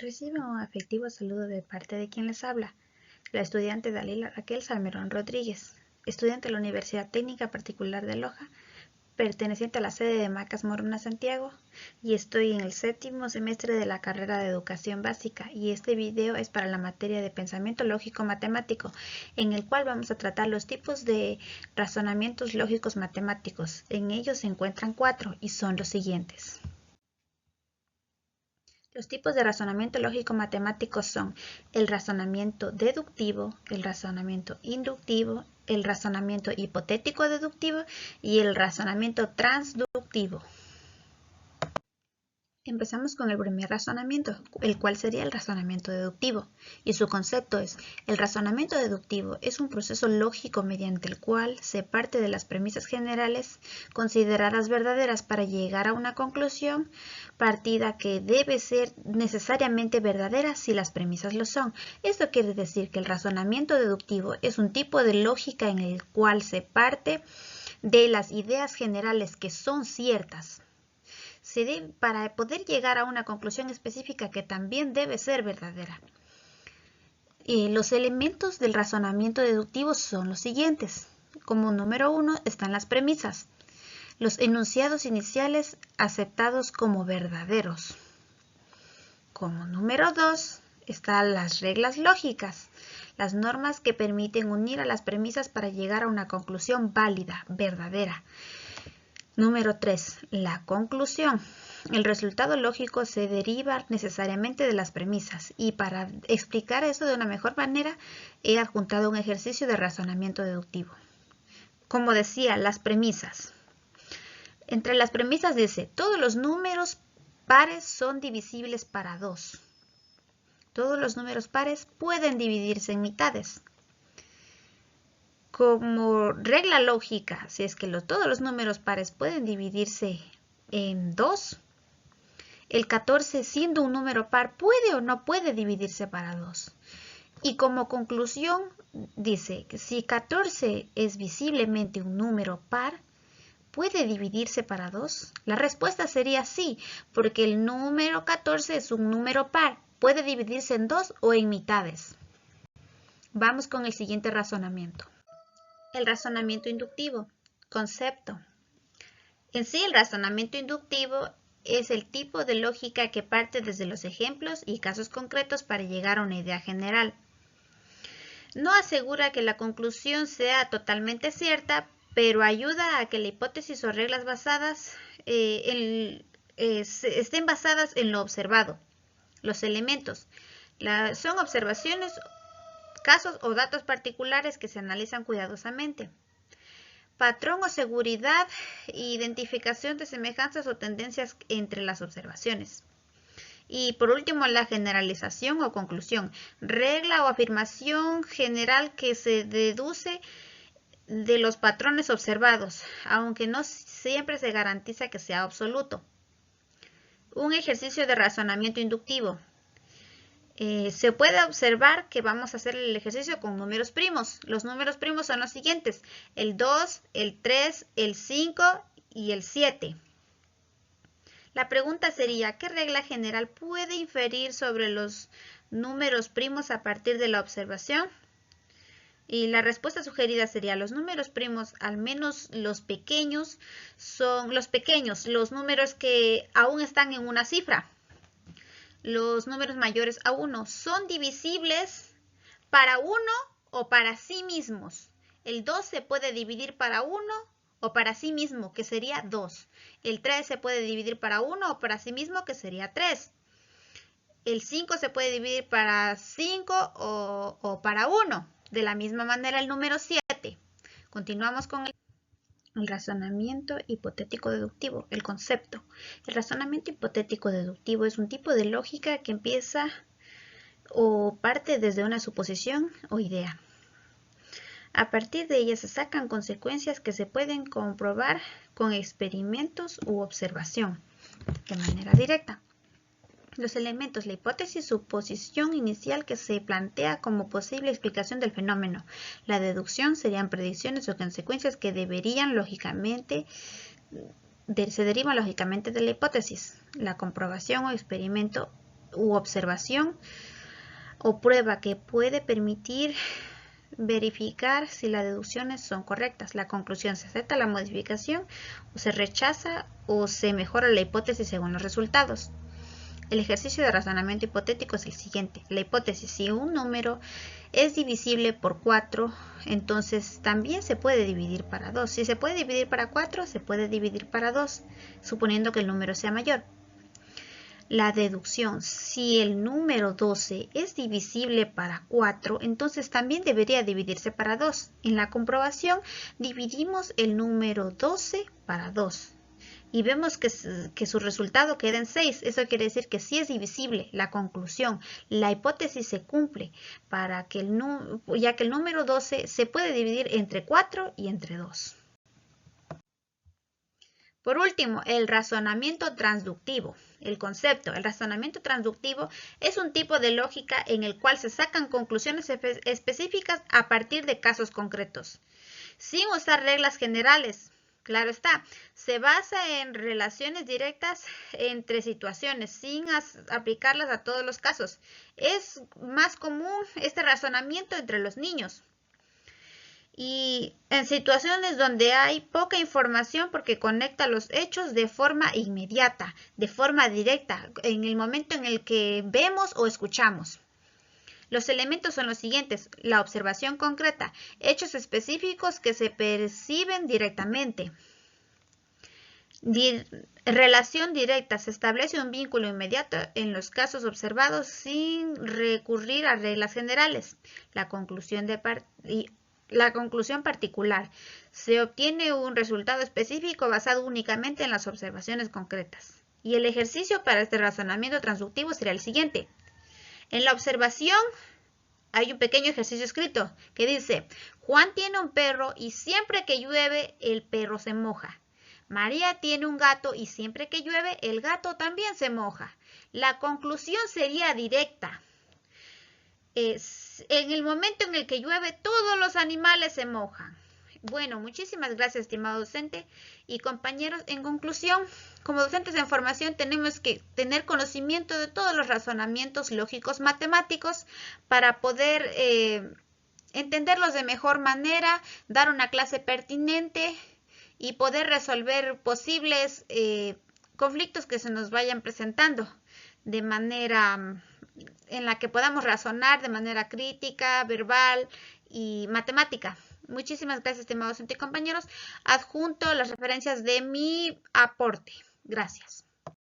Recibe un afectivo saludo de parte de quien les habla, la estudiante Dalila Raquel Salmerón Rodríguez, estudiante de la Universidad Técnica Particular de Loja, perteneciente a la sede de Macas Morona Santiago, y estoy en el 7º semestre de la carrera de Educación Básica, y este video es para la materia de Pensamiento Lógico Matemático, en el cual vamos a tratar los tipos de razonamientos lógicos matemáticos. En ellos se encuentran 4 y son los siguientes. Los tipos de razonamiento lógico matemático son el razonamiento deductivo, el razonamiento inductivo, el razonamiento hipotético deductivo y el razonamiento transductivo. Empezamos con el primer razonamiento, el cual sería el razonamiento deductivo, y su concepto es: el razonamiento deductivo es un proceso lógico mediante el cual se parte de las premisas generales consideradas verdaderas para llegar a una conclusión partida que debe ser necesariamente verdadera si las premisas lo son. Esto quiere decir que el razonamiento deductivo es un tipo de lógica en el cual se parte de las ideas generales que son ciertas para poder llegar a una conclusión específica que también debe ser verdadera. Los elementos del razonamiento deductivo son los siguientes. Como número 1 están las premisas, los enunciados iniciales aceptados como verdaderos. Como número 2 están las reglas lógicas, las normas que permiten unir a las premisas para llegar a una conclusión válida, verdadera. Número 3. La conclusión. El resultado lógico se deriva necesariamente de las premisas, y para explicar eso de una mejor manera he adjuntado un ejercicio de razonamiento deductivo. Como decía, las premisas. Entre las premisas dice: todos los números pares son divisibles para 2. Todos los números pares pueden dividirse en mitades. Como regla lógica, si es que todos los números pares pueden dividirse en 2, el 14, siendo un número par, puede o no puede dividirse para 2. Y como conclusión, dice que si 14 es visiblemente un número par, ¿puede dividirse para 2? La respuesta sería sí, porque el número 14 es un número par, puede dividirse en 2 o en mitades. Vamos con el siguiente razonamiento. El razonamiento inductivo. Concepto. En sí, el razonamiento inductivo es el tipo de lógica que parte desde los ejemplos y casos concretos para llegar a una idea general. No asegura que la conclusión sea totalmente cierta, pero ayuda a que la hipótesis o reglas basadas estén basadas en lo observado. Los elementos son observaciones, casos o datos particulares que se analizan cuidadosamente. Patrón o seguridad, identificación de semejanzas o tendencias entre las observaciones. Y por último, la generalización o conclusión, regla o afirmación general que se deduce de los patrones observados, aunque no siempre se garantiza que sea absoluto. Un ejercicio de razonamiento inductivo. Se puede observar que vamos a hacer el ejercicio con números primos. Los números primos son los siguientes: el 2, el 3, el 5 y el 7. La pregunta sería: ¿qué regla general puede inferir sobre los números primos a partir de la observación? Y la respuesta sugerida sería: los números primos, al menos los pequeños, son los números que aún están en una cifra. Los números mayores a 1 son divisibles para 1 o para sí mismos. El 2 se puede dividir para 1 o para sí mismo, que sería 2. El 3 se puede dividir para 1 o para sí mismo, que sería 3. El 5 se puede dividir para 5 o para 1. De la misma manera el número 7. Continuamos con el razonamiento hipotético deductivo, el concepto. El razonamiento hipotético deductivo es un tipo de lógica que empieza o parte desde una suposición o idea. A partir de ella se sacan consecuencias que se pueden comprobar con experimentos u observación de manera directa. Los elementos: la hipótesis, suposición inicial que se plantea como posible explicación del fenómeno. La deducción serían predicciones o consecuencias que se derivan lógicamente de la hipótesis. La comprobación o experimento u observación o prueba que puede permitir verificar si las deducciones son correctas. La conclusión: se acepta la modificación o se rechaza o se mejora la hipótesis según los resultados. El ejercicio de razonamiento hipotético es el siguiente. La hipótesis: si un número es divisible por 4, entonces también se puede dividir para 2. Si se puede dividir para 4, se puede dividir para 2, suponiendo que el número sea mayor. La deducción: si el número 12 es divisible para 4, entonces también debería dividirse para 2. En la comprobación, dividimos el número 12 para 2. Y vemos que su resultado queda en 6. Eso quiere decir que sí es divisible. La conclusión: la hipótesis se cumple, ya que el número 12 se puede dividir entre 4 y entre 2. Por último, el razonamiento transductivo. El concepto: el razonamiento transductivo es un tipo de lógica en el cual se sacan conclusiones específicas a partir de casos concretos, sin usar reglas generales. Claro está, se basa en relaciones directas entre situaciones, sin aplicarlas a todos los casos. Es más común este razonamiento entre los niños y en situaciones donde hay poca información, porque conecta los hechos de forma inmediata, de forma directa, en el momento en el que vemos o escuchamos. Los elementos son los siguientes: la observación concreta, hechos específicos que se perciben directamente. Relación directa: se establece un vínculo inmediato en los casos observados sin recurrir a reglas generales. La conclusión particular: se obtiene un resultado específico basado únicamente en las observaciones concretas. Y el ejercicio para este razonamiento transductivo sería el siguiente. En la observación hay un pequeño ejercicio escrito que dice: Juan tiene un perro y siempre que llueve el perro se moja. María tiene un gato y siempre que llueve el gato también se moja. La conclusión sería directa. En el momento en el que llueve, todos los animales se mojan. Bueno, muchísimas gracias, estimado docente y compañeros. En conclusión, como docentes en formación tenemos que tener conocimiento de todos los razonamientos lógicos matemáticos para poder entenderlos de mejor manera, dar una clase pertinente y poder resolver posibles conflictos que se nos vayan presentando de manera en la que podamos razonar de manera crítica, verbal y matemática. Muchísimas gracias, estimados docentes y compañeros. Adjunto las referencias de mi aporte. Gracias.